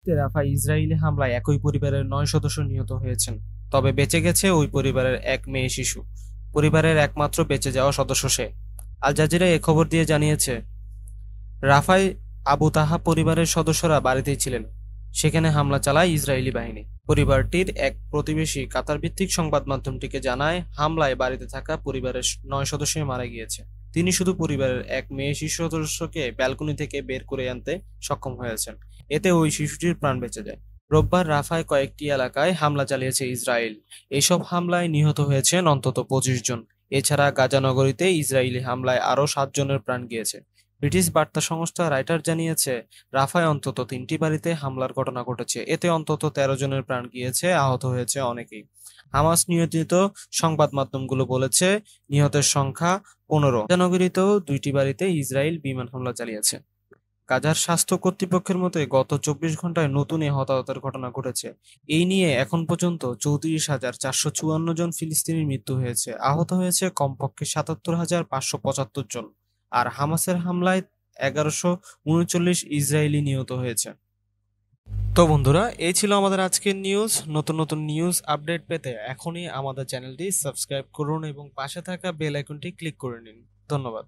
রাফায় Israeli হামলায় একই পরিবারের ৯ সদস্য নিহত হয়েছেন। তবে বেঁচে গেছে ওই পরিবারের এক মেয়ে শিশু। পরিবারের একমাত্র বেঁচে যাওয়া সদস্য সে। আল জাজিরা এ খবর দিয়ে জানিয়েছে, রাফায় আবু তাহা পরিবারের সদস্যরা বাড়িতেই ছিলেন। সেখানে হামলা চালায় ইসরায়েলি বাহিনী। পরিবারটির এক প্রতিবেশী কাতার ভিত্তিক সংবাদ মাধ্যমটিকে জানায়, হামলায় বাড়িতে থাকা পরিবারের ৯ সদস্যই মারা গিয়েছে। তিনি শুধু পরিবারের এক মেয়ে শিশু সদস্যকে ব্যালকনি থেকে বের করে আনতে সক্ষম হয়েছেন। এতে ওই শিশুটির প্রাণ বেঁচে যায়। রোববার রাফায় কয়েকটি এলাকায় হামলা চালিয়েছে ইসরায়েল। এসব হামলায় নিহত হয়েছেন অন্তত ২৫ জন। এছাড়া গাজা নগরীতে ইসরায়েলি হামলায় আরও ৭ জনের প্রাণ গিয়েছে। ব্রিটিশ বার্তা সংস্থা রাইটার জানিয়েছে, রাফায় অন্তত ৩টি বাড়িতে হামলার ঘটনা ঘটেছে। এতে অন্তত ১৩ জনের প্রাণ গিয়েছে, আহত হয়েছে অনেকেই। হামাস নিয়ন্ত্রিত সংবাদ মাধ্যমগুলো বলেছে, নিহতের সংখ্যা ১৫। গাজা নগরীতেও ২টি বাড়িতে ইসরায়েল বিমান হামলা চালিয়েছে। গাজার স্বাস্থ্য কর্তৃপক্ষের মতে গত ২৪ ঘন্টায় নতুন এ হতাহতের ঘটনা ঘটেছে। এই নিয়ে এখন পর্যন্ত ৩৪,৪৫৪ জন ফিলিস্তিনির মৃত্যু হয়েছে। আহত হয়েছে কমপক্ষে ৭৭,৫৭৫ জন। আর হামাসের হামলায় ১১৩৯ ইসরায়েলি নিহত হয়েছে। তো বন্ধুরা, এই ছিল আমাদের আজকের নিউজ। নতুন নতুন নিউজ আপডেট পেতে এখনই আমাদের চ্যানেলটি সাবস্ক্রাইব করুন এবং পাশে থাকা বেল আইকনটি ক্লিক করে নিন। ধন্যবাদ।